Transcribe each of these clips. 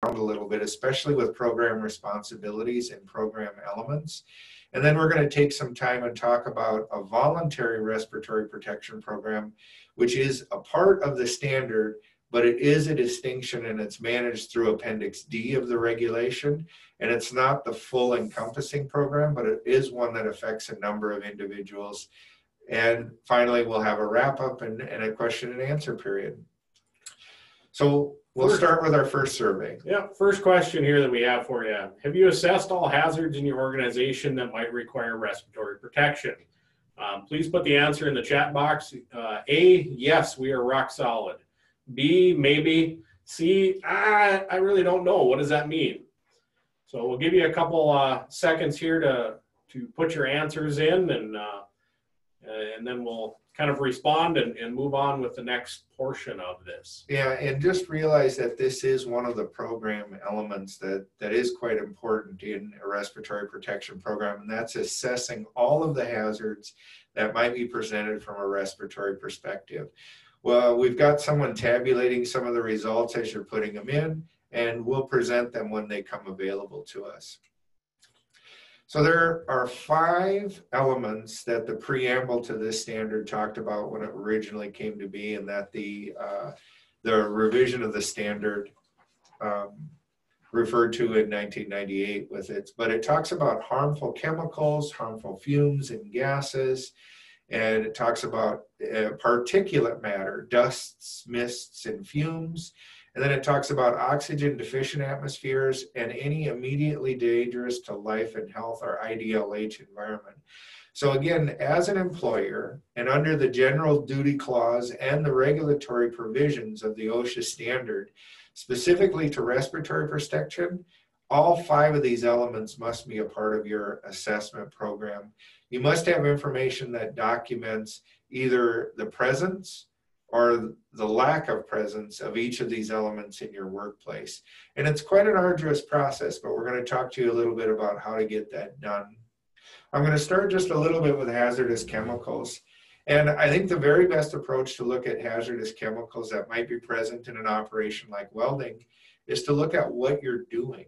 a little bit, especially with program responsibilities and program elements. And then we're going to take some time and talk about a voluntary respiratory protection program, which is a part of the standard, but it is a distinction and it's managed through Appendix D of the regulation. And it's not the full encompassing program, but it is one that affects a number of individuals. And finally, we'll have a wrap up and a question and answer period. So we'll start with our first survey. Yeah, first question here that we have for you. Have you assessed all hazards in your organization that might require respiratory protection? Please put the answer in the chat box. A, yes, we are rock solid. B, maybe. C, I really don't know. What does that mean? So we'll give you a couple seconds here to put your answers in, and then we'll kind of respond and move on with the next portion of this. Yeah, and just realize that this is one of the program elements that is quite important in a respiratory protection program, and that's assessing all of the hazards that might be presented from a respiratory perspective. Well, we've got someone tabulating some of the results as you're putting them in, and we'll present them when they come available to us. So there are 5 elements that the preamble to this standard talked about when it originally came to be, and that the revision of the standard referred to in 1998 with it. But it talks about harmful chemicals, harmful fumes and gases, and it talks about particulate matter, dusts, mists, and fumes. And then it talks about oxygen deficient atmospheres and any immediately dangerous to life and health or IDLH environment. So again, as an employer and under the general duty clause and the regulatory provisions of the OSHA standard, specifically to respiratory protection, all 5 of these elements must be a part of your assessment program. You must have information that documents either the presence or the lack of presence of each of these elements in your workplace. And it's quite an arduous process, but we're going to talk to you a little bit about how to get that done. I'm going to start just a little bit with hazardous chemicals. And I think the very best approach to look at hazardous chemicals that might be present in an operation like welding is to look at what you're doing,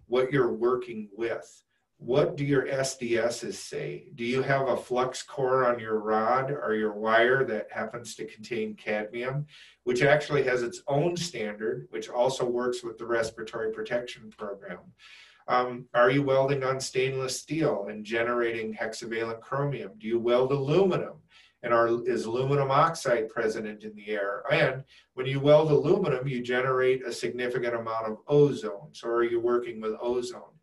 what you're working with. What do your SDSs say? Do you have a flux core on your rod or your wire that happens to contain cadmium, which actually has its own standard, which also works with the respiratory protection program? Are you welding on stainless steel and generating hexavalent chromium? Do you weld aluminum? And is aluminum oxide present in the air? And when you weld aluminum, you generate a significant amount of ozone. So are you working with ozone?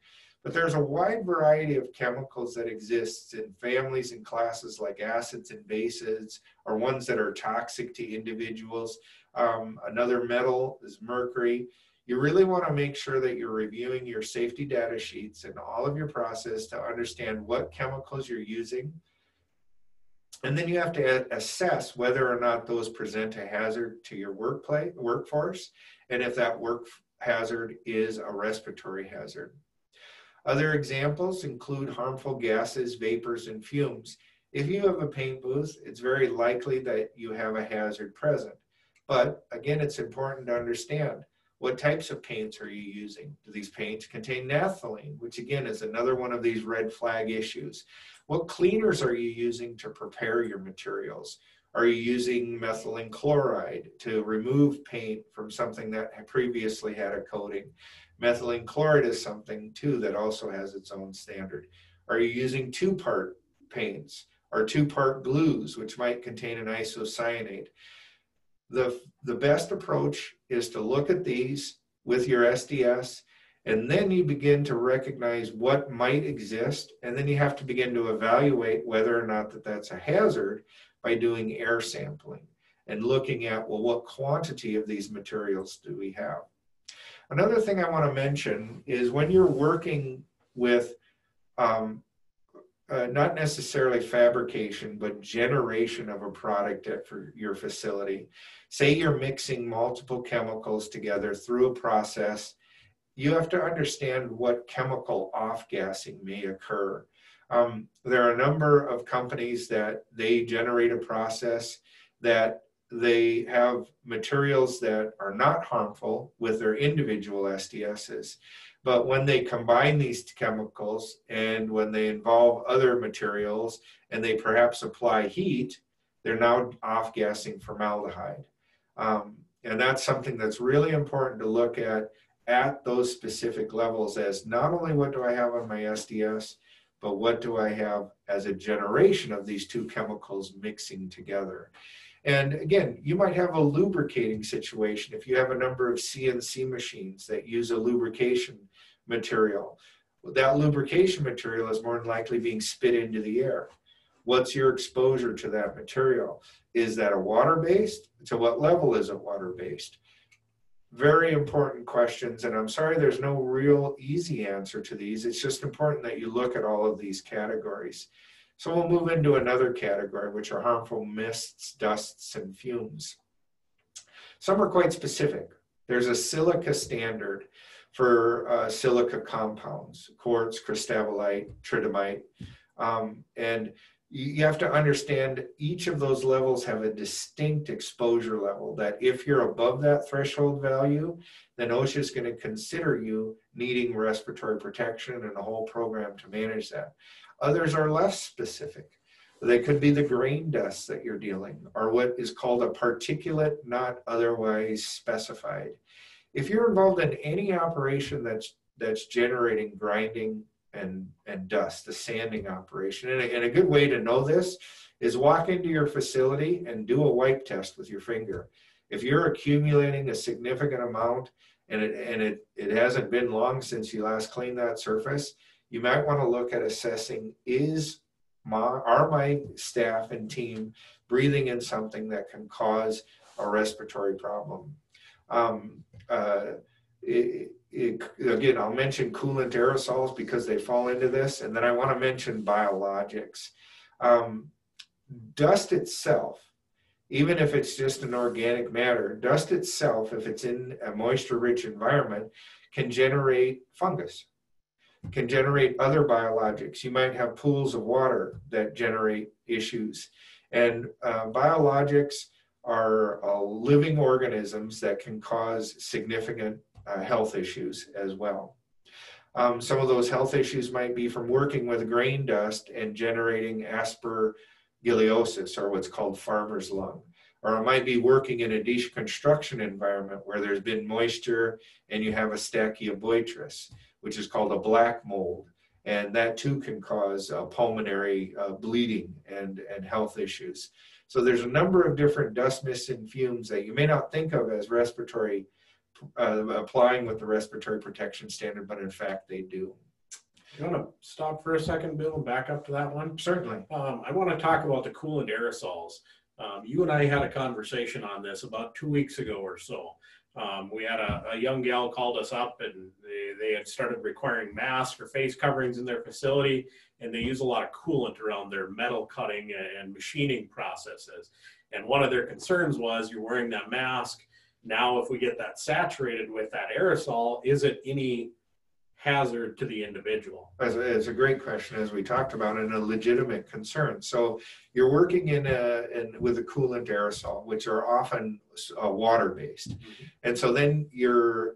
But there's a wide variety of chemicals that exist in families and classes like acids and bases, or ones that are toxic to individuals. Another metal is mercury. You really want to make sure that you're reviewing your safety data sheets and all of your process to understand what chemicals you're using. And then you have to assess whether or not those present a hazard to your workforce, and if that work hazard is a respiratory hazard. Other examples include harmful gases, vapors, and fumes. If you have a paint booth, it's very likely that you have a hazard present. But again, it's important to understand what types of paints are you using. Do these paints contain naphthalene, which again is another one of these red flag issues? What cleaners are you using to prepare your materials? Are you using methylene chloride to remove paint from something that previously had a coating? Methylene chloride is something too that also has its own standard. Are you using 2-part paints or 2-part glues, which might contain an isocyanate? The best approach is to look at these with your SDS, and then you begin to recognize what might exist, and then you have to begin to evaluate whether or not that's a hazard by doing air sampling and looking at, well, what quantity of these materials do we have? Another thing I want to mention is when you're working with not necessarily fabrication, but generation of a product for your facility. Say you're mixing multiple chemicals together through a process, you have to understand what chemical off-gassing may occur. There are a number of companies that they generate a process that they have materials that are not harmful with their individual SDSs. But when they combine these chemicals and when they involve other materials and they perhaps apply heat, they're now off-gassing formaldehyde. And that's something that's really important to look at those specific levels, as not only what do I have on my SDS, but what do I have as a generation of these two chemicals mixing together. And again, you might have a lubricating situation if you have a number of CNC machines that use a lubrication material. That lubrication material is more than likely being spit into the air. What's your exposure to that material? Is that a water-based? To what level is it water-based? Very important questions, and I'm sorry there's no real easy answer to these. It's just important that you look at all of these categories. So we'll move into another category, which are harmful mists, dusts, and fumes. Some are quite specific. There's a silica standard for silica compounds, quartz, cristabalite, tridymite, and you have to understand each of those levels have a distinct exposure level, that if you're above that threshold value, then OSHA is going to consider you needing respiratory protection and a whole program to manage that. Others are less specific. They could be the grain dust that you're dealing, or what is called a particulate not otherwise specified. If you're involved in any operation that's generating grinding and dust, the sanding operation. And a good way to know this is walk into your facility and do a wipe test with your finger. If you're accumulating a significant amount and it hasn't been long since you last cleaned that surface, you might want to look at assessing, are my staff and team breathing in something that can cause a respiratory problem? Again, I'll mention coolant aerosols because they fall into this, and then I want to mention biologics. Dust itself, even if it's just an organic matter, dust itself, if it's in a moisture-rich environment, can generate fungus, can generate other biologics. You might have pools of water that generate issues. And biologics are living organisms that can cause significant health issues as well. Some of those health issues might be from working with grain dust and generating aspergillosis, or what's called farmer's lung. Or it might be working in a deconstruction environment where there's been moisture and you have a stachybotrys, which is called a black mold. And that too can cause pulmonary bleeding and health issues. So there's a number of different dust, mists, and fumes that you may not think of as respiratory applying with the respiratory protection standard, but in fact they do. You want to stop for a second, Bill, and back up to that one? Certainly. I want to talk about the coolant aerosols. You and I had a conversation on this about 2 weeks ago or so. We had a young gal called us up, and they had started requiring masks or face coverings in their facility, and they use a lot of coolant around their metal cutting and machining processes. And one of their concerns was, you're wearing that mask. Now, if we get that saturated with that aerosol, is it any hazard to the individual? It's a great question, as we talked about, and a legitimate concern. So you're working with a coolant aerosol, which are often water-based. Mm-hmm. And so then you're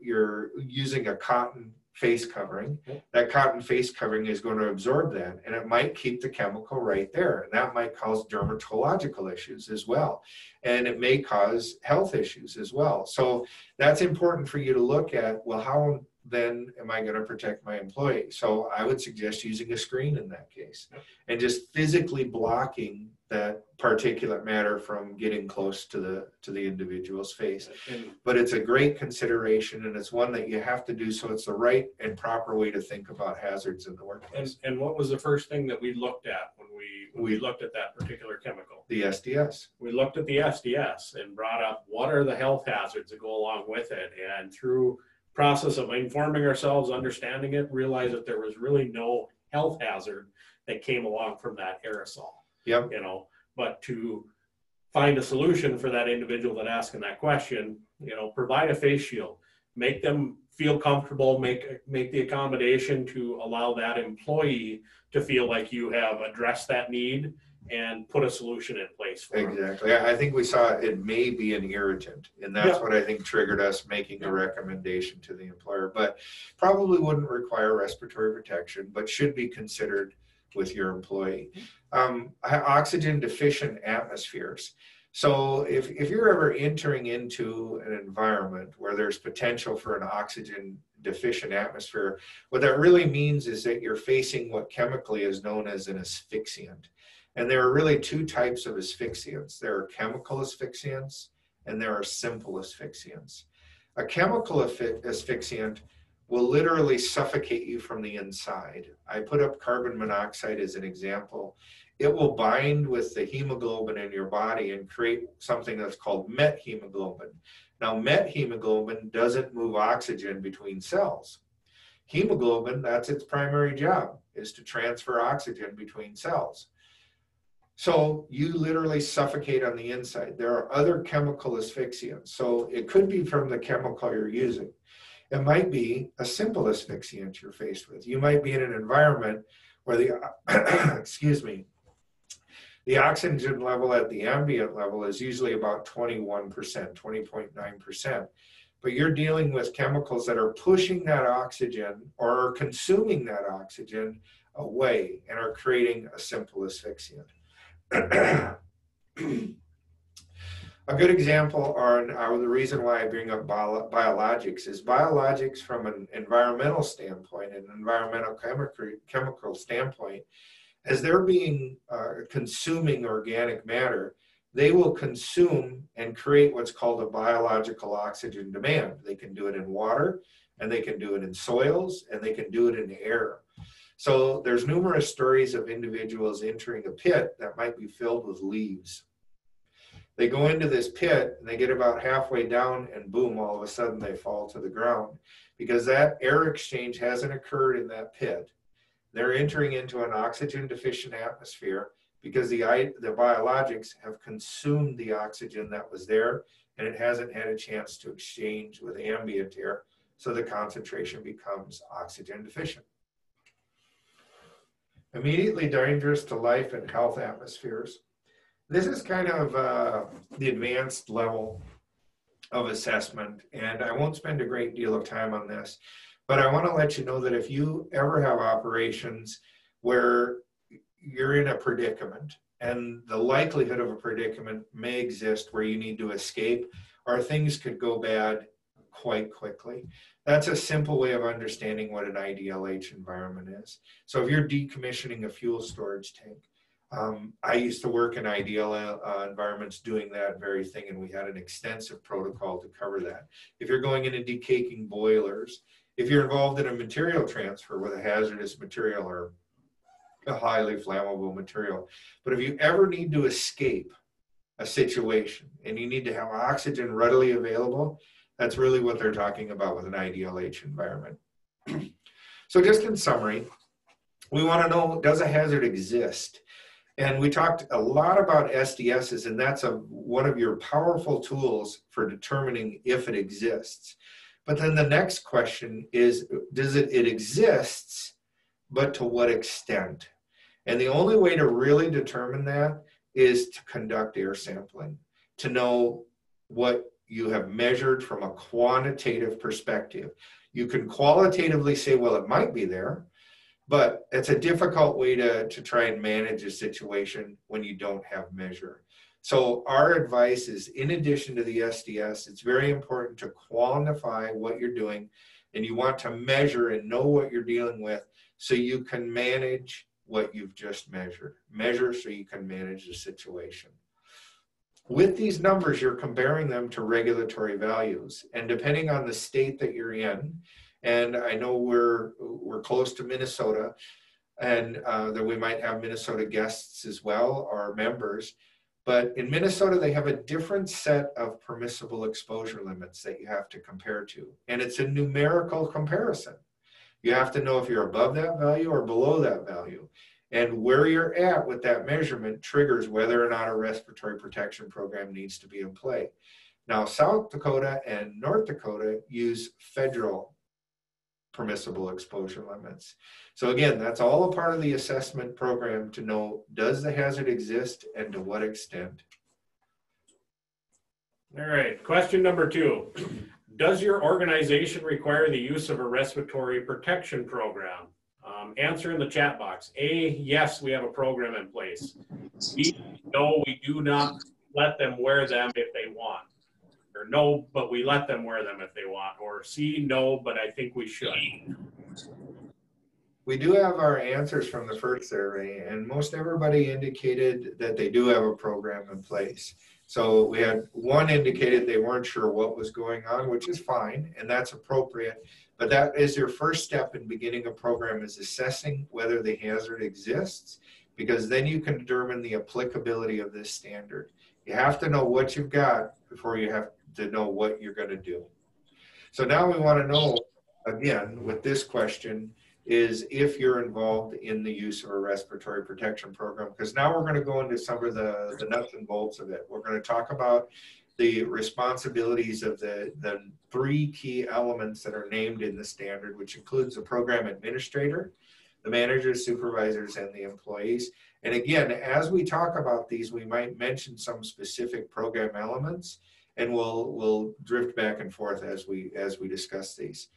using a cotton face covering. Mm-hmm. That cotton face covering is going to absorb that, and it might keep the chemical right there. And that might cause dermatological issues as well. And it may cause health issues as well. So that's important for you to look at. Well, how then am I going to protect my employee? So I would suggest using a screen in that case, and just physically blocking that particulate matter from getting close to the individual's face. But it's a great consideration, and it's one that you have to do so it's the right and proper way to think about hazards in the workplace. And what was the first thing that we looked at when we looked at that particular chemical? The SDS. We looked at the SDS and brought up what are the health hazards that go along with it, and through process of informing ourselves, understanding it, realized that there was really no health hazard that came along from that aerosol. Yep. But to find a solution for that individual that asking that question, provide a face shield, make them feel comfortable, make the accommodation to allow that employee to feel like you have addressed that need and put a solution in place for them. Exactly. I think we saw it may be an irritant, and that's Yeah. what I think triggered us making a recommendation to the employer, but probably wouldn't require respiratory protection, but should be considered with your employee. Oxygen deficient atmospheres. So if you're ever entering into an environment where there's potential for an oxygen deficient atmosphere, what that really means is that you're facing what chemically is known as an asphyxiant. And there are really two types of asphyxiants. There are chemical asphyxiants and there are simple asphyxiants. A chemical asphyxiant will literally suffocate you from the inside. I put up carbon monoxide as an example. It will bind with the hemoglobin in your body and create something that's called methemoglobin. Now, methemoglobin doesn't move oxygen between cells. Hemoglobin, that's its primary job, is to transfer oxygen between cells. So you literally suffocate on the inside. There are other chemical asphyxiants. So it could be from the chemical you're using. It might be a simple asphyxiant you're faced with. You might be in an environment where the, excuse me, the oxygen level at the ambient level is usually about 21%, 20.9%. But you're dealing with chemicals that are pushing that oxygen or are consuming that oxygen away and are creating a simple asphyxiant. A good example are the reason why I bring up biologics is biologics from an environmental standpoint, an environmental chemical standpoint, as they're being consuming organic matter, they will consume and create what's called a biological oxygen demand. They can do it in water, and they can do it in soils, and they can do it in the air. So there's numerous stories of individuals entering a pit that might be filled with leaves. They go into this pit and they get about halfway down and boom, all of a sudden they fall to the ground because that air exchange hasn't occurred in that pit. They're entering into an oxygen deficient atmosphere because the biologics have consumed the oxygen that was there and it hasn't had a chance to exchange with ambient air, so the concentration becomes oxygen deficient. Immediately dangerous to life and health atmospheres. This is kind of the advanced level of assessment, and I won't spend a great deal of time on this, but I want to let you know that if you ever have operations where you're in a predicament, and the likelihood of a predicament may exist where you need to escape, or things could go bad quite quickly. That's a simple way of understanding what an IDLH environment is. So if you're decommissioning a fuel storage tank, I used to work in IDL environments doing that very thing, and we had an extensive protocol to cover that. If you're going into decaking boilers, if you're involved in a material transfer with a hazardous material or a highly flammable material, but if you ever need to escape a situation and you need to have oxygen readily available, that's really what they're talking about with an IDLH environment. So just in summary, we want to know, does a hazard exist? And we talked a lot about SDSs, and that's one of your powerful tools for determining if it exists. But then the next question is, it exists, but to what extent? And the only way to really determine that is to conduct air sampling, to know what you have measured from a quantitative perspective. You can qualitatively say, well, it might be there, but it's a difficult way to try and manage a situation when you don't have measure. So our advice is, in addition to the SDS, it's very important to quantify what you're doing, and you want to measure and know what you're dealing with so you can manage what you've just measured. Measure so you can manage the situation. With these numbers, you're comparing them to regulatory values, and depending on the state that you're in, and I know we're close to Minnesota, and that we might have Minnesota guests as well, or members, but in Minnesota, they have a different set of permissible exposure limits that you have to compare to, and it's a numerical comparison. You have to know if you're above that value or below that value. And where you're at with that measurement triggers whether or not a respiratory protection program needs to be in play. Now, South Dakota and North Dakota use federal permissible exposure limits. So again, that's all a part of the assessment program to know, does the hazard exist and to what extent? All right, question number 2. Does your organization require the use of a respiratory protection program? Answer in the chat box. A, yes, we have a program in place. B, no, we do not let them wear them if they want. Or no, but we let them wear them if they want. Or C, no, but I think we should. We do have our answers from the first survey, and most everybody indicated that they do have a program in place. So we had one indicated they weren't sure what was going on, which is fine, and that's appropriate. But that is your first step in beginning a program, is assessing whether the hazard exists, because then you can determine the applicability of this standard. You have to know what you've got before you have to know what you're going to do. So now we want to know, again, with this question, is if you're involved in the use of a respiratory protection program, because now we're going to go into some of the nuts and bolts of it. We're going to talk about the responsibilities of the 3 key elements that are named in the standard, which includes the program administrator, the managers, supervisors, and the employees. And again, as we talk about these, we might mention some specific program elements, and we'll drift back and forth as we discuss these.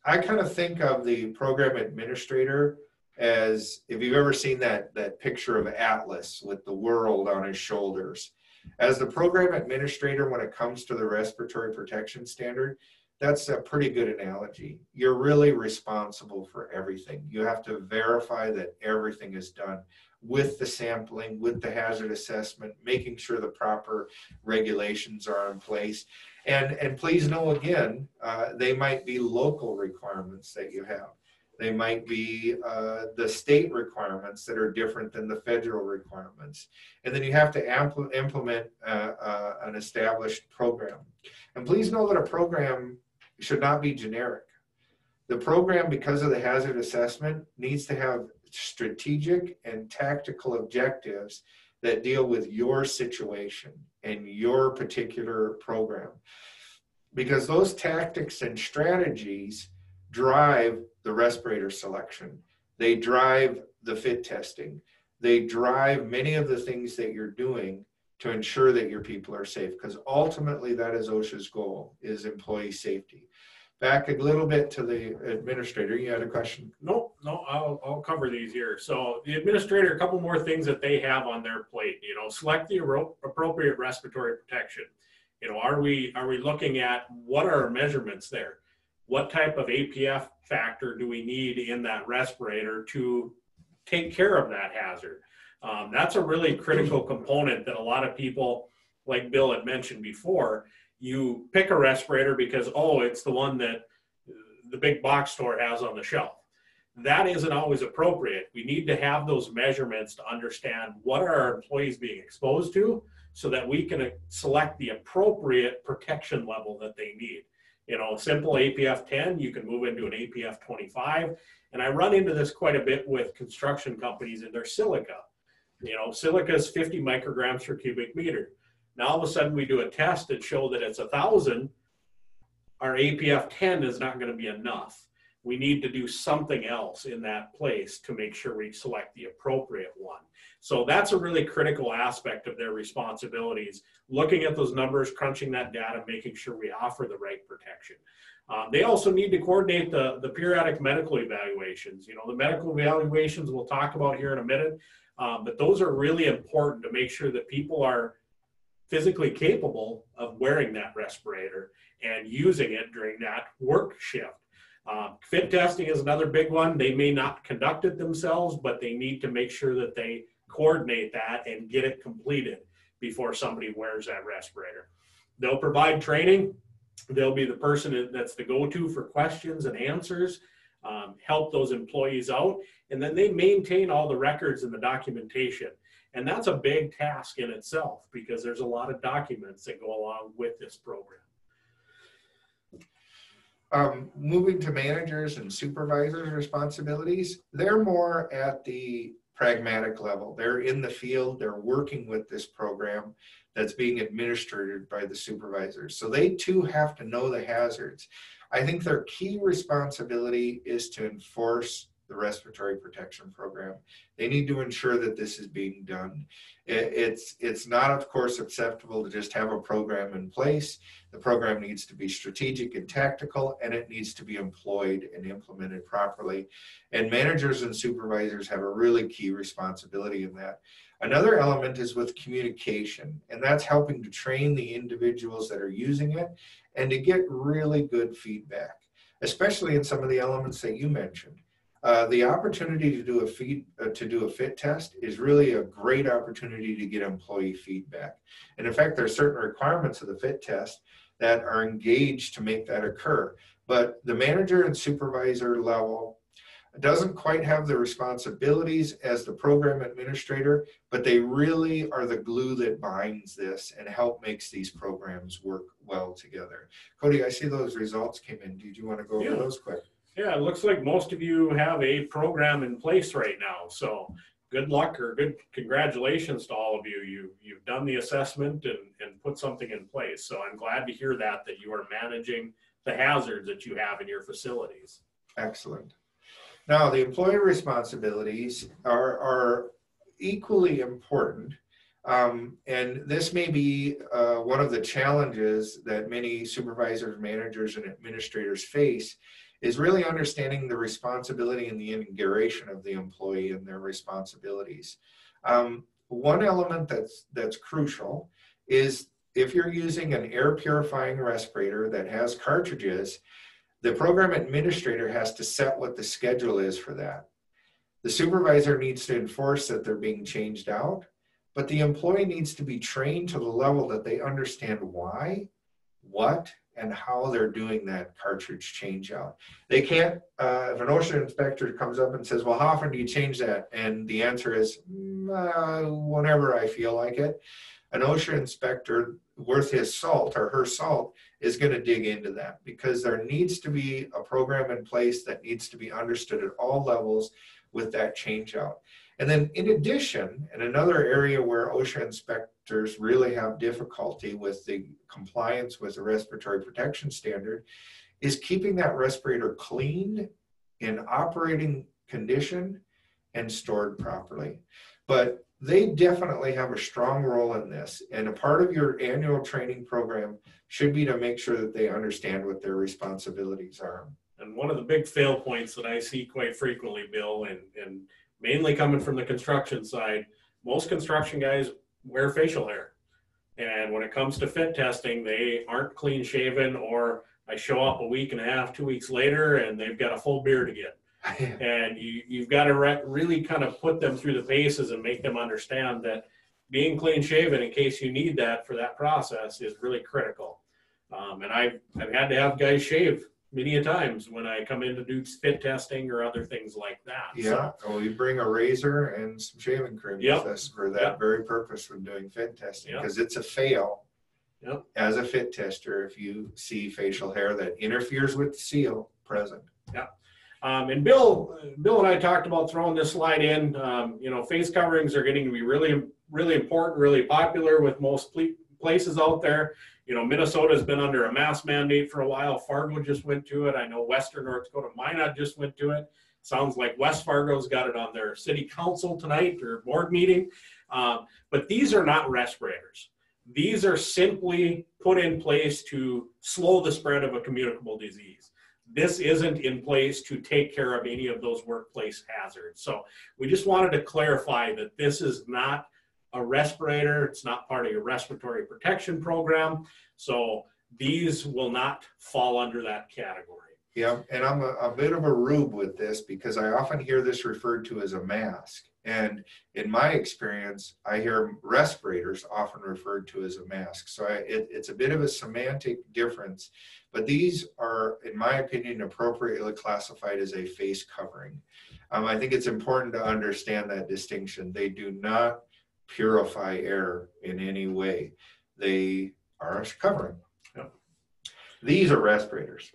I kind of think of the program administrator as, if you've ever seen that picture of Atlas with the world on his shoulders. As the program administrator, when it comes to the respiratory protection standard, that's a pretty good analogy. You're really responsible for everything. You have to verify that everything is done with the sampling, with the hazard assessment, making sure the proper regulations are in place. And please know, again, they might be local requirements that you have. They might be the state requirements that are different than the federal requirements. And then you have to implement an established program. And please know that a program should not be generic. The program, because of the hazard assessment, needs to have strategic and tactical objectives that deal with your situation and your particular program. Because those tactics and strategies drive the respirator selection. They drive the fit testing. They drive many of the things that you're doing to ensure that your people are safe, because ultimately that is OSHA's goal, is employee safety. Back a little bit to the administrator. You had a question? No, I'll cover these here. So the administrator, a couple more things that they have on their plate. You know, select the appropriate respiratory protection. You know, are we looking at what are our measurements there? What type of APF factor do we need in that respirator to take care of that hazard? That's a really critical component that a lot of people, like Bill had mentioned before, you pick a respirator because, oh, it's the one that the big box store has on the shelf. That isn't always appropriate. We need to have those measurements to understand what are our employees being exposed to, so that we can select the appropriate protection level that they need. You know, simple APF 10, you can move into an APF 25. And I run into this quite a bit with construction companies and their silica. You know, silica is 50 micrograms per cubic meter. Now all of a sudden we do a test that show that it's 1,000. Our APF 10 is not going to be enough. We need to do something else in that place to make sure we select the appropriate one. So that's a really critical aspect of their responsibilities, looking at those numbers, crunching that data, making sure we offer the right protection. They also need to coordinate the periodic medical evaluations. You know, the medical evaluations we'll talk about here in a minute, but those are really important to make sure that people are physically capable of wearing that respirator and using it during that work shift. Fit testing is another big one. They may not conduct it themselves, but they need to make sure that they coordinate that and get it completed before somebody wears that respirator. They'll provide training. They'll be the person that's the go-to for questions and answers, help those employees out, and then they maintain all the records and the documentation. And that's a big task in itself, because there's a lot of documents that go along with this program. Moving to managers and supervisors' responsibilities, they're more at the pragmatic level. They're in the field, they're working with this program that's being administered by the supervisors. So they too have to know the hazards. I think their key responsibility is to enforce the respiratory protection program. They need to ensure that this is being done. It's not, of course, acceptable to just have a program in place. The program needs to be strategic and tactical, and it needs to be employed and implemented properly. And managers and supervisors have a really key responsibility in that. Another element is with communication, and that's helping to train the individuals that are using it and to get really good feedback, especially in some of the elements that you mentioned. The opportunity to do a fit test is really a great opportunity to get employee feedback. And in fact, there are certain requirements of the fit test that are engaged to make that occur. But the manager and supervisor level doesn't quite have the responsibilities as the program administrator, but they really are the glue that binds this and help makes these programs work well together. Cody, I see those results came in. Did you want to go over those quick? Yeah, it looks like most of you have a program in place right now. So good luck or good congratulations to all of you. You've done the assessment and put something in place. So I'm glad to hear that you are managing the hazards that you have in your facilities. Excellent. Now, the employee responsibilities are equally important. And this may be one of the challenges that many supervisors, managers, and administrators face, is really understanding the responsibility and the integration of the employee and their responsibilities. One element that's crucial is if you're using an air purifying respirator that has cartridges, the program administrator has to set what the schedule is for that. The supervisor needs to enforce that they're being changed out, but the employee needs to be trained to the level that they understand why, what, and how they're doing that cartridge change out. They can't, if an OSHA inspector comes up and says, well, how often do you change that? And the answer is, whenever I feel like it. An OSHA inspector worth his salt or her salt is going to dig into that, because there needs to be a program in place that needs to be understood at all levels with that change out. And then in addition, and another area where OSHA inspectors really have difficulty with the compliance with the respiratory protection standard is keeping that respirator cleaned, in operating condition, and stored properly. But they definitely have a strong role in this. And a part of your annual training program should be to make sure that they understand what their responsibilities are. And one of the big fail points that I see quite frequently, Bill, and mainly coming from the construction side, most construction guys wear facial hair. And when it comes to fit testing, they aren't clean shaven, or I show up a week and a half, 2 weeks later, and they've got a full beard again. And you've got to really kind of put them through the paces and make them understand that being clean shaven in case you need that for that process is really critical. And I've had to have guys shave many a times when I come in to do fit testing or other things like that. Yeah, so, well, you bring a razor and some shaving cream with us for that very purpose when doing fit testing, because it's a fail as a fit tester if you see facial hair that interferes with the seal present. And Bill and I talked about throwing this slide in. Face coverings are getting to be really, really important, really popular with most places out there. Minnesota's been under a mask mandate for a while. Fargo just went to it. I know Western North Dakota, Minot just went to it. Sounds like West Fargo's got it on their city council tonight or board meeting. But these are not respirators. These are simply put in place to slow the spread of a communicable disease. This isn't in place to take care of any of those workplace hazards. So we just wanted to clarify that this is not a respirator. It's not part of your respiratory protection program. So these will not fall under that category. Yeah, and I'm a bit of a rube with this because I often hear this referred to as a mask. And in my experience, I hear respirators often referred to as a mask. So it's a bit of a semantic difference, but these are, in my opinion, appropriately classified as a face covering. I think it's important to understand that distinction. They do not purify air in any way. They are a covering. Yep. These are respirators.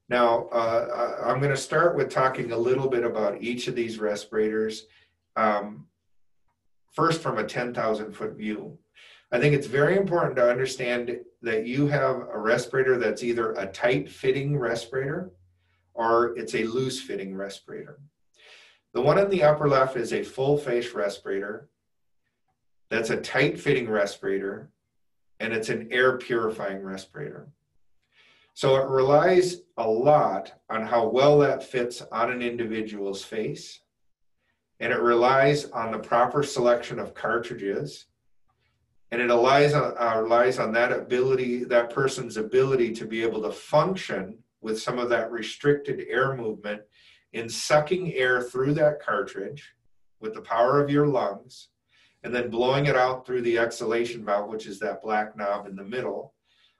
Now, I'm going to start with talking a little bit about each of these respirators. First, from a 10,000 foot view. I think it's very important to understand that you have a respirator that's either a tight fitting respirator or it's a loose fitting respirator. The one in the upper left is a full face respirator. That's a tight fitting respirator, and it's an air purifying respirator. So it relies a lot on how well that fits on an individual's face, and it relies on the proper selection of cartridges, and it relies on that person's ability to be able to function with some of that restricted air movement in sucking air through that cartridge with the power of your lungs, and then blowing it out through the exhalation valve, which is that black knob in the middle,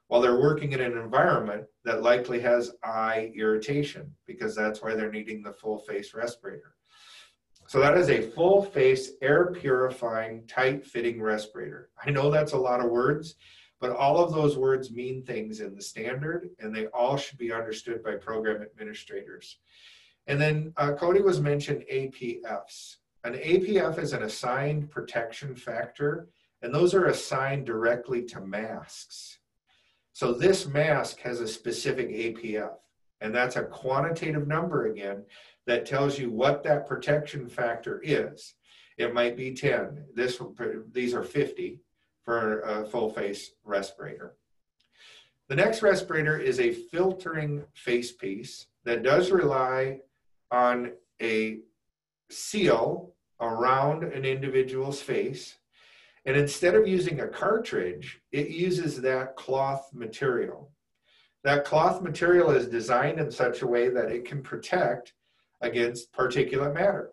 while they're working in an environment that likely has eye irritation, because that's why they're needing the full face respirator. So that is a full face air purifying tight fitting respirator. I know that's a lot of words, but all of those words mean things in the standard, and they all should be understood by program administrators. And then Cody was mentioned APFs. An APF is an assigned protection factor, and those are assigned directly to masks. So this mask has a specific APF, and that's a quantitative number again that tells you what that protection factor is. It might be 10. These are 50 for a full face respirator. The next respirator is a filtering face piece that does rely on a seal around an individual's face. And instead of using a cartridge, it uses that cloth material. That cloth material is designed in such a way that it can protect against particulate matter.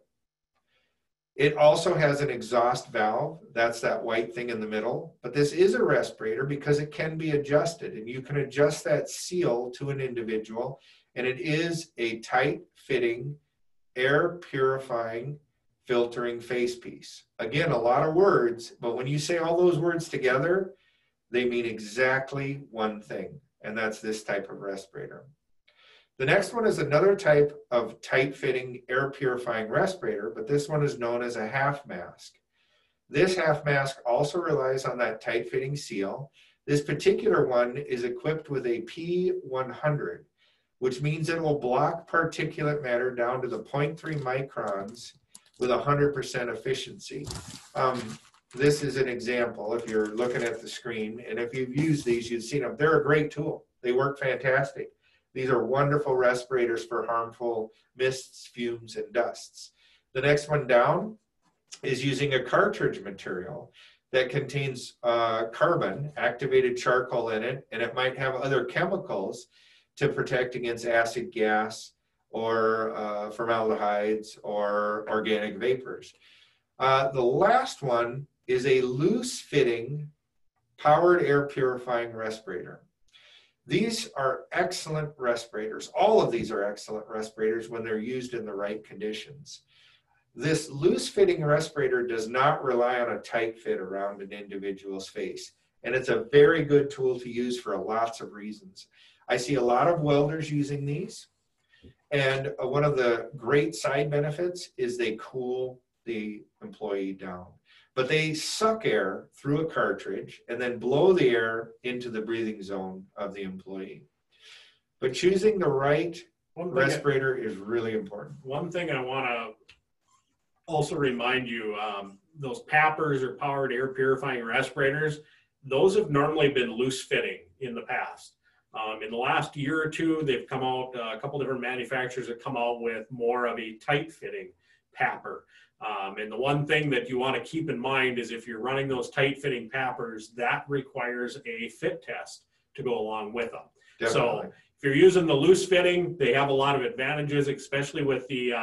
It also has an exhaust valve. That's that white thing in the middle. But this is a respirator because it can be adjusted, and you can adjust that seal to an individual. And it is a tight fitting, air purifying, filtering face piece. Again, a lot of words, but when you say all those words together, they mean exactly one thing, and that's this type of respirator. The next one is another type of tight-fitting air purifying respirator, but this one is known as a half mask. This half mask also relies on that tight-fitting seal. This particular one is equipped with a P100, which means it will block particulate matter down to the 0.3 microns with 100% efficiency. This is an example if you're looking at the screen, and if you've used these, you've seen them. They're a great tool. They work fantastic. These are wonderful respirators for harmful mists, fumes, and dusts. The next one down is using a cartridge material that contains carbon, activated charcoal in it, and it might have other chemicals to protect against acid gas or formaldehydes or organic vapors. The last one is a loose-fitting powered air purifying respirator. These are excellent respirators. All of these are excellent respirators when they're used in the right conditions. This loose-fitting respirator does not rely on a tight fit around an individual's face, and it's a very good tool to use for lots of reasons. I see a lot of welders using these, and one of the great side benefits is they cool the employee down. But they suck air through a cartridge and then blow the air into the breathing zone of the employee. But choosing the right respirator is really important. One thing I want to also remind you, those PAPRs or powered air purifying respirators, those have normally been loose fitting in the past. In the last year or two, they've come out, a couple different manufacturers have come out with more of a tight fitting PAPR. And the one thing that you want to keep in mind is if you're running those tight fitting PAPRs, that requires a fit test to go along with them. Definitely. So if you're using the loose fitting, they have a lot of advantages, especially with the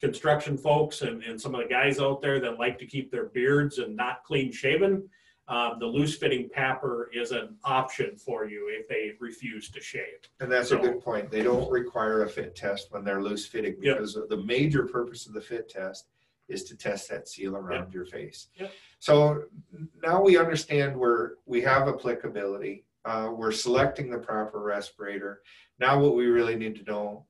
construction folks and some of the guys out there that like to keep their beards and not clean shaven. The loose fitting PAPR is an option for you if they refuse to shave. And that's a good point. They don't require a fit test when they're loose fitting because the major purpose of the fit test is to test that seal around your face. So now we understand where we have applicability. We're selecting the proper respirator. Now what we really need to know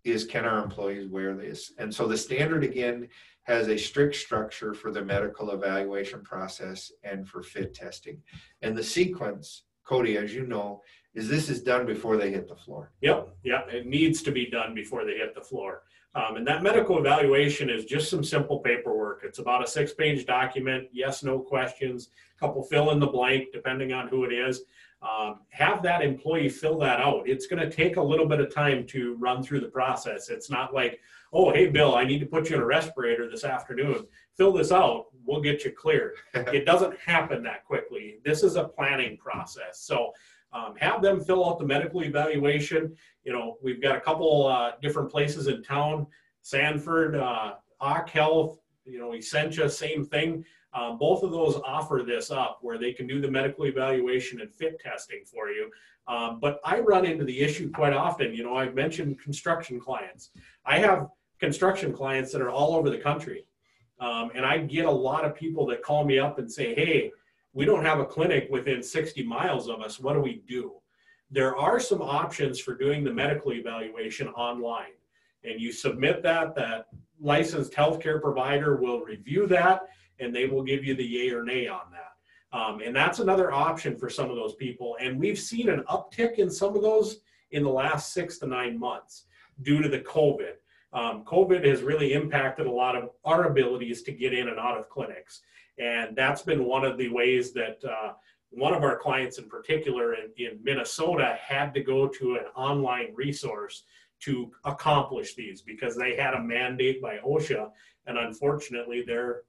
is, can our employees wear this? And so the standard, again, has a strict structure for the medical evaluation process and for fit testing. And the sequence, Cody, as you know, is this is done before they hit the floor. Yep, it needs to be done before they hit the floor. And that medical evaluation is just some simple paperwork. It's about a 6-page document, yes, no questions, a couple fill in the blank, depending on who it is. Have that employee fill that out. It's going to take a little bit of time to run through the process. It's not like, oh, hey, Bill, I need to put you in a respirator this afternoon. Fill this out. We'll get you cleared. It doesn't happen that quickly. This is a planning process. So have them fill out the medical evaluation. You know, we've got a couple different places in town. Sanford, Ock Health, you know, Essentia, same thing. Both of those offer this up where they can do the medical evaluation and fit testing for you. But I run into the issue quite often. You know, I've mentioned construction clients. I have construction clients that are all over the country. And I get a lot of people that call me up and say, hey, we don't have a clinic within 60 miles of us. What do we do? There are some options for doing the medical evaluation online. And you submit that licensed healthcare provider will review that, and they will give you the yay or nay on that. And that's another option for some of those people. And we've seen an uptick in some of those in the last 6 to 9 months due to the COVID. COVID has really impacted a lot of our abilities to get in and out of clinics. And that's been one of the ways that one of our clients in particular in Minnesota had to go to an online resource to accomplish these because they had a mandate by OSHA. And unfortunately, their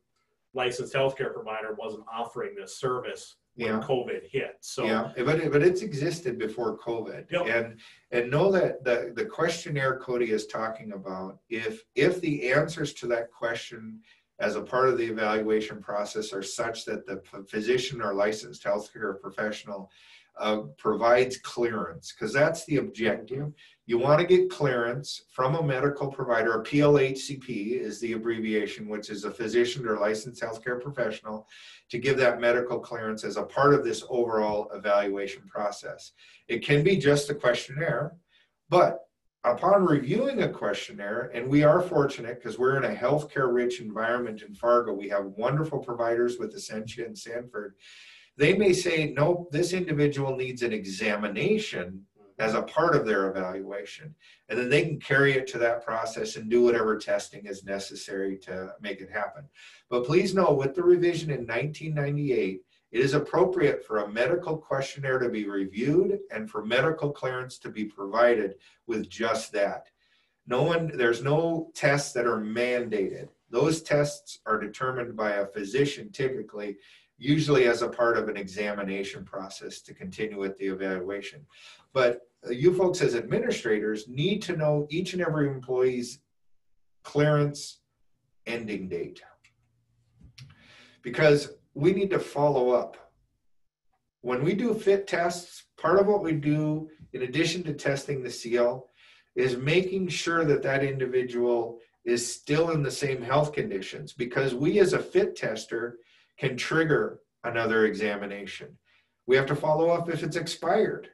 licensed healthcare provider wasn't offering this service when COVID hit. So yeah, but it's existed before COVID. Yep. And know that the questionnaire Cody is talking about, if the answers to that question as a part of the evaluation process are such that the physician or licensed healthcare professional provides clearance, because that's the objective. You want to get clearance from a medical provider. A PLHCP is the abbreviation, which is a physician or licensed healthcare professional, to give that medical clearance as a part of this overall evaluation process. It can be just a questionnaire, but upon reviewing a questionnaire, and we are fortunate because we're in a healthcare-rich environment in Fargo, we have wonderful providers with Essentia and Sanford. They may say, no, this individual needs an examination as a part of their evaluation. And then they can carry it to that process and do whatever testing is necessary to make it happen. But please know, with the revision in 1998, it is appropriate for a medical questionnaire to be reviewed and for medical clearance to be provided with just that. There's no tests that are mandated. Those tests are determined by a physician typically, usually as a part of an examination process to continue with the evaluation. But you folks as administrators need to know each and every employee's clearance ending date, because we need to follow up. When we do fit tests, part of what we do, in addition to testing the CL, is making sure that that individual is still in the same health conditions, because we as a fit tester can trigger another examination. We have to follow up if it's expired.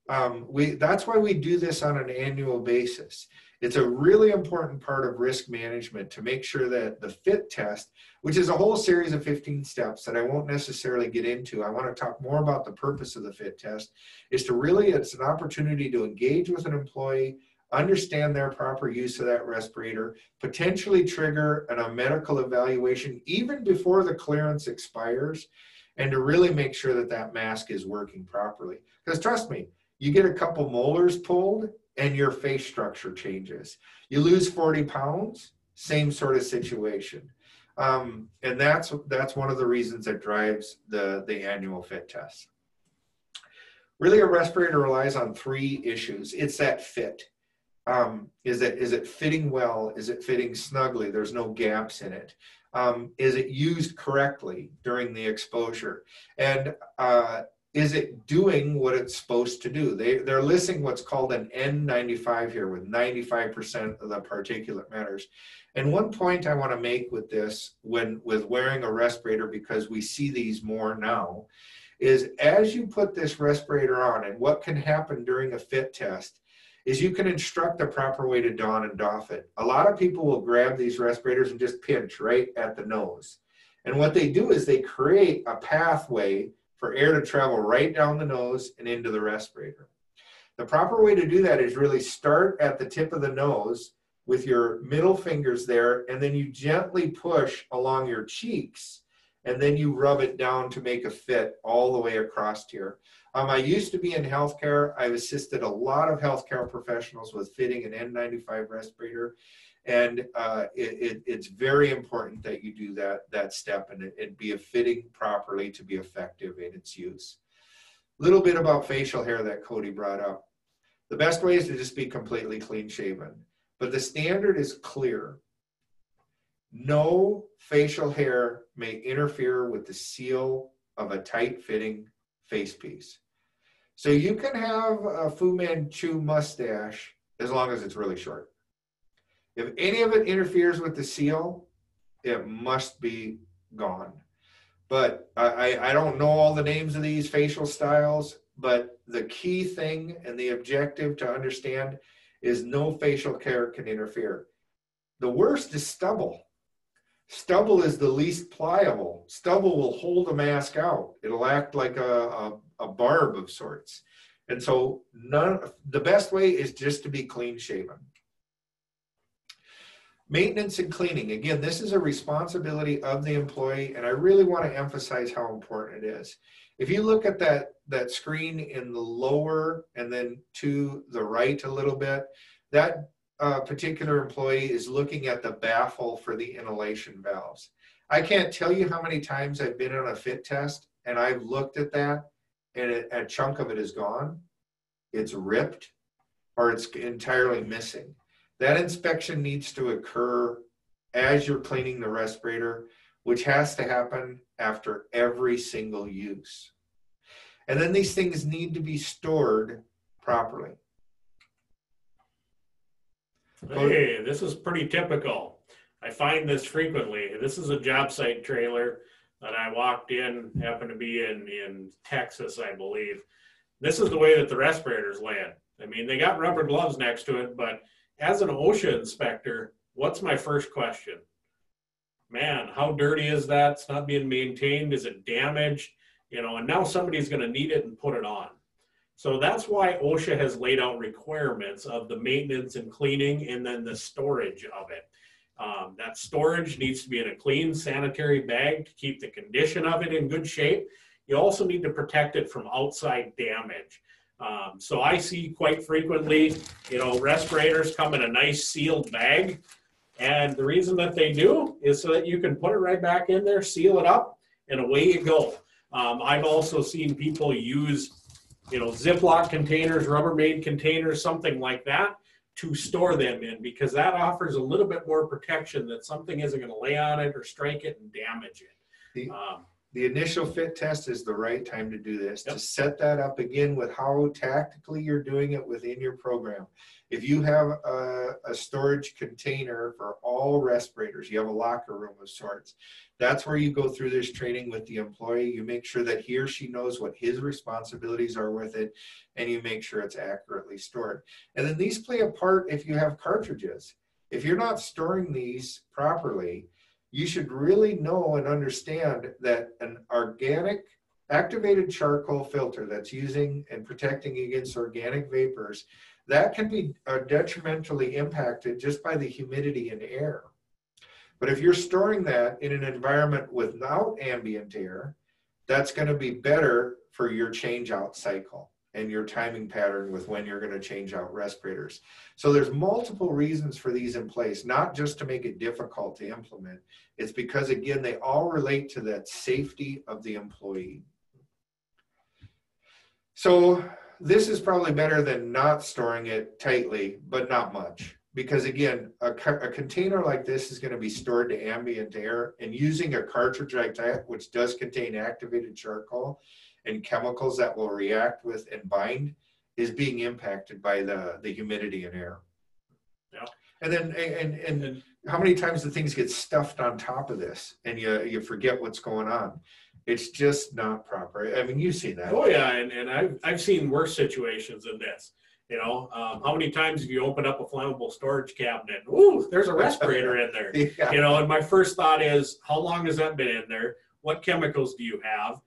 That's why we do this on an annual basis. It's a really important part of risk management to make sure that the fit test, which is a whole series of 15 steps that I won't necessarily get into, I want to talk more about the purpose of the fit test, is to really, it's an opportunity to engage with an employee, understand their proper use of that respirator, potentially trigger a medical evaluation even before the clearance expires, and to really make sure that that mask is working properly. Because trust me, you get a couple molars pulled and your face structure changes. You lose 40 pounds, same sort of situation. And that's one of the reasons that drives the annual fit test. Really, a respirator relies on 3 issues. It's that fit. Is it fitting well? Is it fitting snugly? There's no gaps in it. Is it used correctly during the exposure? And is it doing what it's supposed to do? They're listing what's called an N95 here, with 95% of the particulate matters. And one point I want to make with this, with wearing a respirator, because we see these more now, is as you put this respirator on, and what can happen during a fit test, is you can instruct the proper way to don and doff it. A lot of people will grab these respirators and just pinch right at the nose. And what they do is they create a pathway for air to travel right down the nose and into the respirator. The proper way to do that is really start at the tip of the nose with your middle fingers there, and then you gently push along your cheeks, and then you rub it down to make a fit all the way across here. I used to be in healthcare. I've assisted a lot of healthcare professionals with fitting an N95 respirator, and it's very important that you do that step and it be fitting properly to be effective in its use. A little bit about facial hair that Cody brought up. The best way is to just be completely clean shaven, but the standard is clear. No facial hair may interfere with the seal of a tight fitting face piece. So you can have a Fu Manchu mustache as long as it's really short. If any of it interferes with the seal, it must be gone. But I don't know all the names of these facial styles, but the key thing and the objective to understand is no facial hair can interfere. The worst is stubble. Stubble is the least pliable. Stubble will hold a mask out. It'll act like a barb of sorts. And so the best way is just to be clean shaven. Maintenance and cleaning. Again, this is a responsibility of the employee, and I really want to emphasize how important it is. If you look at that screen in the lower and then to the right a little bit, that particular employee is looking at the baffle for the inhalation valves. I can't tell you how many times I've been on a fit test and I've looked at that and a chunk of it is gone, it's ripped, or it's entirely missing. That inspection needs to occur as you're cleaning the respirator, which has to happen after every single use. And then these things need to be stored properly. Hey, this is pretty typical. I find this frequently. This is a job site trailer that I walked in, happened to be in Texas, I believe. This is the way that the respirators land. I mean, they got rubber gloves next to it, but as an OSHA inspector, what's my first question? Man, how dirty is that? It's not being maintained. Is it damaged? You know, and now somebody's going to need it and put it on. So that's why OSHA has laid out requirements of the maintenance and cleaning and then the storage of it. That storage needs to be in a clean sanitary bag to keep the condition of it in good shape. You also need to protect it from outside damage. So I see quite frequently, respirators come in a nice sealed bag. And the reason that they do is so that you can put it right back in there, seal it up, and away you go. I've also seen people use, Ziploc containers, Rubbermaid containers, something like that to store them in, because that offers a little bit more protection that something isn't going to lay on it or strike it and damage it. The initial fit test is the right time to do this, Yep. to set that up again with how tactically you're doing it within your program. If you have a storage container for all respirators, you have a locker room of sorts, that's where you go through this training with the employee. You make sure that he or she knows what his responsibilities are with it, and you make sure it's accurately stored. And then these play a part if you have cartridges. If you're not storing these properly, you should really know and understand that an organic activated charcoal filter that's using and protecting against organic vapors, that can be detrimentally impacted just by the humidity in air. But if you're storing that in an environment without ambient air, that's going to be better for your change out cycle and your timing pattern with when you're going to change out respirators. So there's multiple reasons for these in place, not just to make it difficult to implement. It's because, again, they all relate to that safety of the employee. So this is probably better than not storing it tightly, but not much. Because again, a container like this is going to be stored to ambient air, and using a cartridge like that, which does contain activated charcoal and chemicals that will react with and bind, is being impacted by the humidity in air. Yeah. And then, and how many times do things get stuffed on top of this and you forget what's going on? It's just not proper. I mean, you've seen that. Oh yeah, and I've seen worse situations than this. How many times have you opened up a flammable storage cabinet? Ooh, there's a respirator in there. Yeah. And my first thought is, how long has that been in there? What chemicals do you have?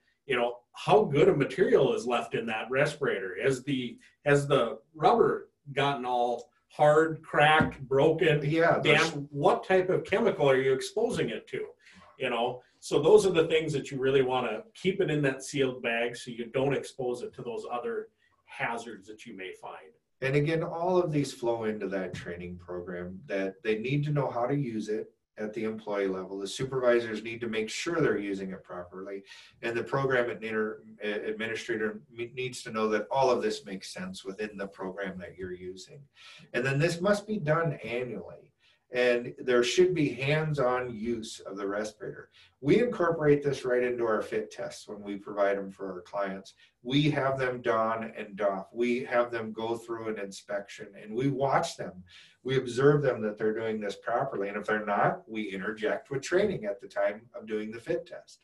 How good a material is left in that respirator? Has the rubber gotten all hard, cracked, broken? Yeah. Damn, what type of chemical are you exposing it to? So those are the things that you really want to keep it in that sealed bag so you don't expose it to those other hazards that you may find. And again, all of these flow into that training program, that they need to know how to use it at the employee level. The supervisors need to make sure they're using it properly. And the program administrator needs to know that all of this makes sense within the program that you're using. And then this must be done annually. And there should be hands-on use of the respirator. We incorporate this right into our fit tests when we provide them for our clients. We have them don and doff. We have them go through an inspection and we watch them. We observe them that they're doing this properly. And if they're not, we interject with training at the time of doing the fit test.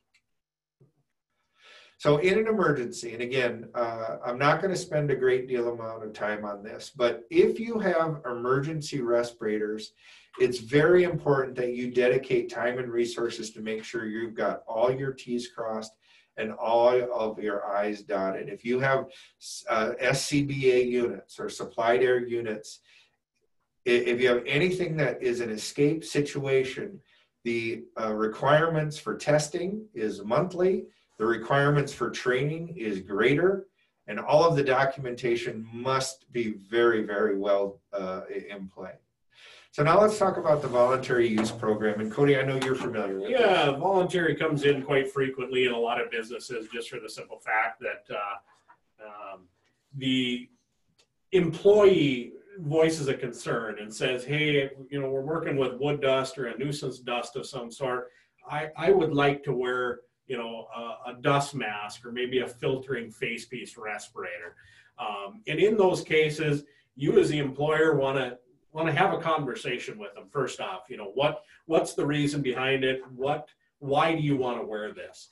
So in an emergency, and again, I'm not going to spend a great deal amount of time on this, but if you have emergency respirators, it's very important that you dedicate time and resources to make sure you've got all your T's crossed and all of your I's dotted. If you have SCBA units or supplied air units, if you have anything that is an escape situation, the requirements for testing is monthly. The requirements for training is greater, and all of the documentation must be very, very well in play. So now let's talk about the voluntary use program. And Cody, I know you're familiar with it. Yeah, voluntary comes in quite frequently in a lot of businesses just for the simple fact that the employee voices a concern and says, hey, we're working with wood dust or a nuisance dust of some sort. I would like to wear a dust mask or maybe a filtering face piece respirator. And in those cases, you as the employer want to have a conversation with them first off. What's the reason behind it? Why do you want to wear this?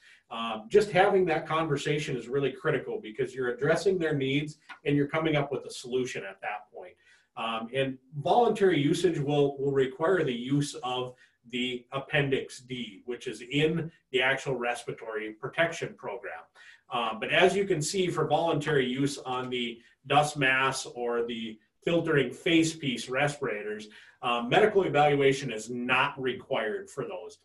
Just having that conversation is really critical because you're addressing their needs and you're coming up with a solution at that point. And voluntary usage will require the use of the Appendix D, which is in the actual respiratory protection program. But as you can see, for voluntary use on the dust masks or the filtering face piece respirators, medical evaluation is not required for those.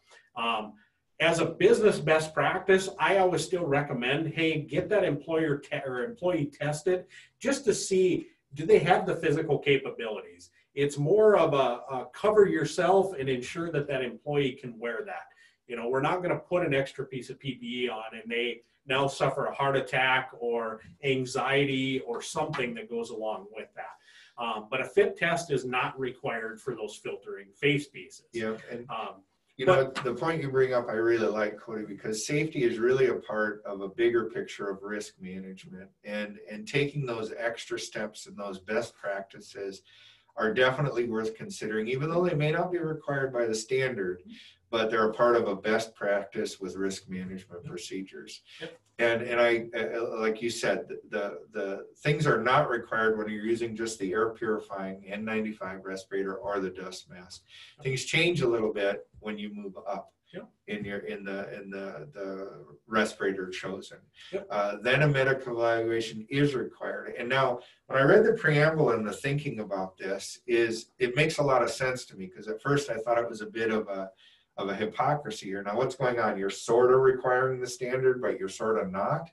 As a business best practice, I always still recommend, hey, get that employee tested just to see, do they have the physical capabilities? It's more of a cover yourself and ensure that that employee can wear that. We're not going to put an extra piece of PPE on and they now suffer a heart attack or anxiety or something that goes along with that. But a fit test is not required for those filtering face pieces. Yeah, and the point you bring up I really like, Cody, because safety is really a part of a bigger picture of risk management, and taking those extra steps and those best practices are definitely worth considering, even though they may not be required by the standard, but they're a part of a best practice with risk management procedures. Yep. And I, like you said, the things are not required when you're using just the air purifying N95 respirator or the dust mask. Things change a little bit when you move up. Yep. in the respirator chosen. Yep. Then a medical evaluation is required. And now, when I read the preamble and the thinking about this, it makes a lot of sense to me, because at first I thought it was a bit of a hypocrisy here. Now, what's going on? You're sort of requiring the standard, but you're sort of not.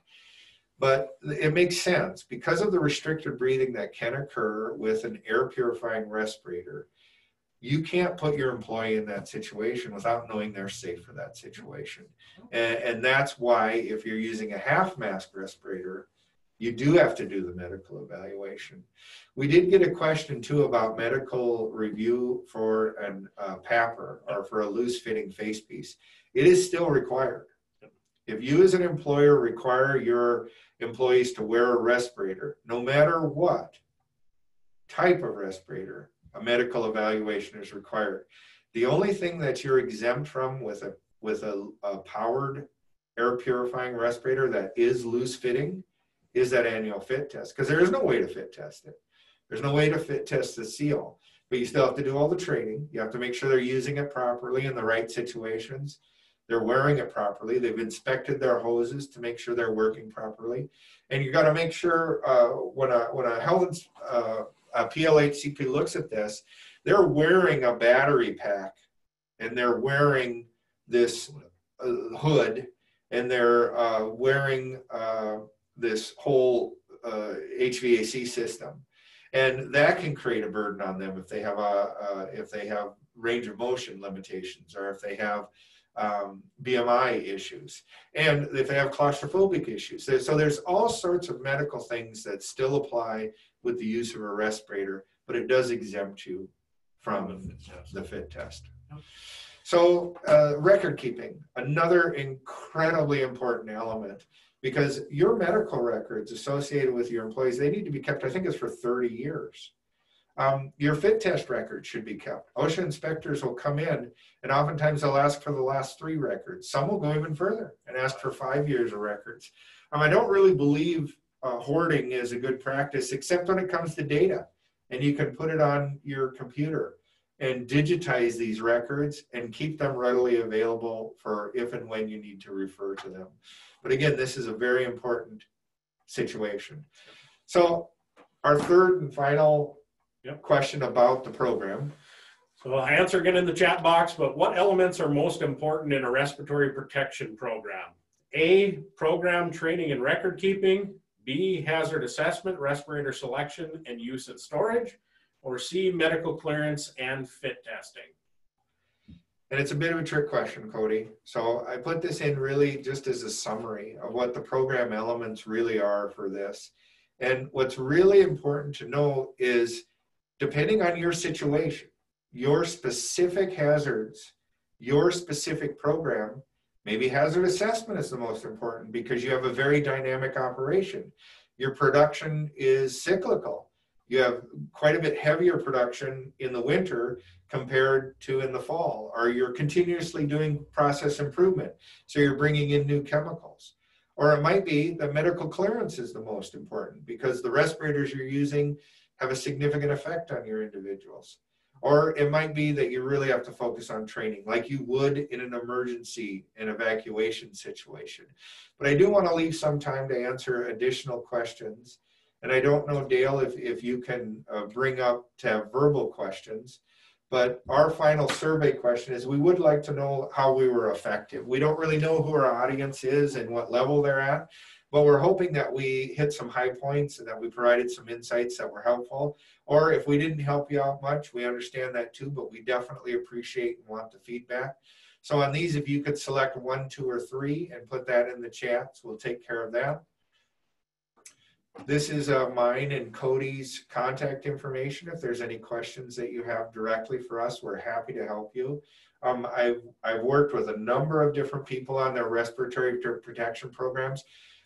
But it makes sense because of the restricted breathing that can occur with an air purifying respirator. You can't put your employee in that situation without knowing they're safe for that situation. And that's why if you're using a half mask respirator, you do have to do the medical evaluation. We did get a question too about medical review for a PAPR or for a loose fitting face piece. It is still required. If you as an employer require your employees to wear a respirator, no matter what type of respirator, a medical evaluation is required. The only thing that you're exempt from with a powered air purifying respirator that is loose fitting is that annual fit test, because there is no way to fit test it. There's no way to fit test the seal, but you still have to do all the training. You have to make sure they're using it properly in the right situations. They're wearing it properly. They've inspected their hoses to make sure they're working properly. And you got to make sure when a health a PLHCP looks at this, they're wearing a battery pack, and they're wearing this hood, and they're wearing this whole HVAC system, and that can create a burden on them if they have range of motion limitations, or if they have BMI issues, and if they have claustrophobic issues. So there's all sorts of medical things that still apply with the use of a respirator, but it does exempt you from the fit test. So record keeping, another incredibly important element, because your medical records associated with your employees, they need to be kept, I think it's for 30 years. Your fit test record should be kept. OSHA inspectors will come in, and oftentimes they'll ask for the last 3 records. Some will go even further and ask for 5 years of records. I don't really believe hoarding is a good practice, except when it comes to data, and you can put it on your computer and digitize these records and keep them readily available for if and when you need to refer to them. But again, this is a very important situation. So our third and final question about the program. So I'll answer again in the chat box, but what elements are most important in a respiratory protection program? A, program training and record keeping. B, hazard assessment, respirator selection and use and storage. Or C, medical clearance and fit testing. And it's a bit of a trick question, Cody. So I put this in really just as a summary of what the program elements really are for this. And what's really important to know is, depending on your situation, your specific hazards, your specific program, maybe hazard assessment is the most important because you have a very dynamic operation. Your production is cyclical. You have quite a bit heavier production in the winter compared to in the fall, or you're continuously doing process improvement, so you're bringing in new chemicals. Or it might be that medical clearance is the most important because the respirators you're using have a significant effect on your individuals. Or it might be that you really have to focus on training like you would in an emergency and evacuation situation. But I do want to leave some time to answer additional questions. And I don't know, Dale, if you can bring up to have verbal questions, but our final survey question is, we would like to know how we were effective. We don't really know who our audience is and what level they're at, but we're hoping that we hit some high points and that we provided some insights that were helpful. Or if we didn't help you out much, we understand that too, but we definitely appreciate and want the feedback. So on these, if you could select 1, 2, or 3 and put that in the chats, we'll take care of that. This is mine and Cody's contact information. If there's any questions that you have directly for us, we're happy to help you. I've worked with a number of different people on their respiratory protection programs.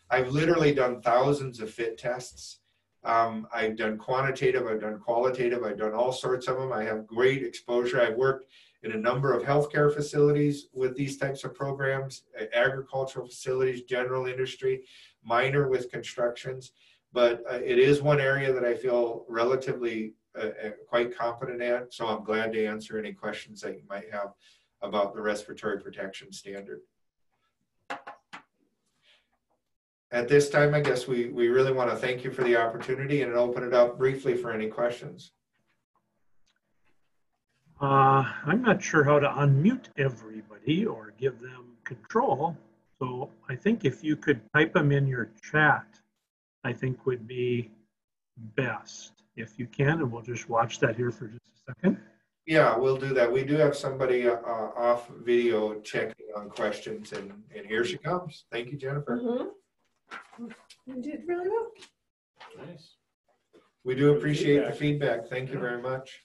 I've literally done thousands of fit tests. I've done quantitative, I've done qualitative, I've done all sorts of them. I have great exposure. I've worked in a number of healthcare facilities with these types of programs, agricultural facilities, general industry, minor with constructions. But it is one area that I feel relatively quite confident at. So I'm glad to answer any questions that you might have about the respiratory protection standard. At this time, I guess we really want to thank you for the opportunity and open it up briefly for any questions. I'm not sure how to unmute everybody or give them control. So I think if you could type them in your chat, I think would be best. If you can, and we'll just watch that here for just a second. Yeah, we'll do that. We do have somebody off video checking on questions, and here she comes. Thank you, Jennifer. Mm-hmm. You did really well. Nice. We do appreciate the feedback. Thank you very much.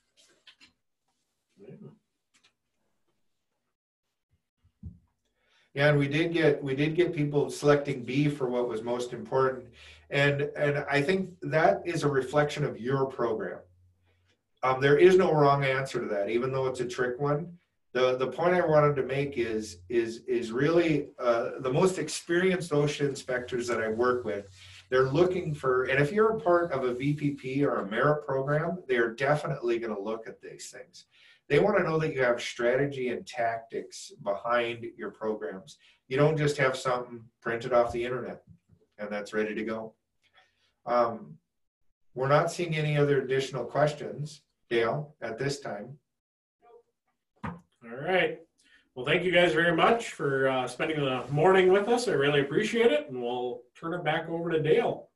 Yeah, and we did get people selecting B for what was most important, and I think that is a reflection of your program. There is no wrong answer to that, even though it's a trick one. The point I wanted to make is really the most experienced OSHA inspectors that I work with They're looking for, and if you're a part of a VPP or a merit program, they're definitely going to look at these things. They want to know that you have strategy and tactics behind your programs. You don't just have something printed off the internet and that's ready to go. We're not seeing any other additional questions, Dale, at this time. All right. Well, thank you guys very much for spending the morning with us. I really appreciate it, and we'll turn it back over to Dale.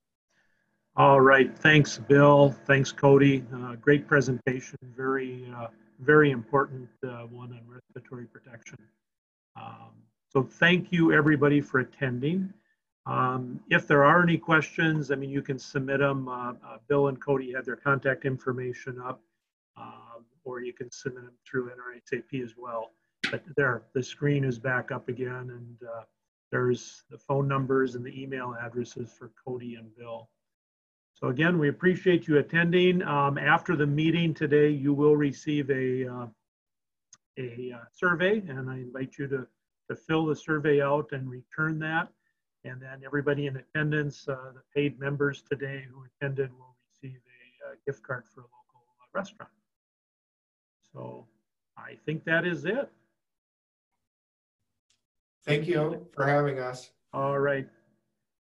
All right. Thanks, Bill. Thanks, Cody. Great presentation. Very important one on respiratory protection. So thank you, everybody, for attending. If there are any questions, I mean, you can submit them. Bill and Cody had their contact information up, or you can submit them through NRHAP as well. But there, the screen is back up again, and there's the phone numbers and the email addresses for Cody and Bill. So again, we appreciate you attending. After the meeting today, you will receive a survey, and I invite you to fill the survey out and return that. And then everybody in attendance, the paid members today who attended, will receive a gift card for a local restaurant. So I think that is it. Thank you for having us. All right.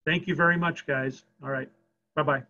Thank you very much, guys. All right. Bye-bye.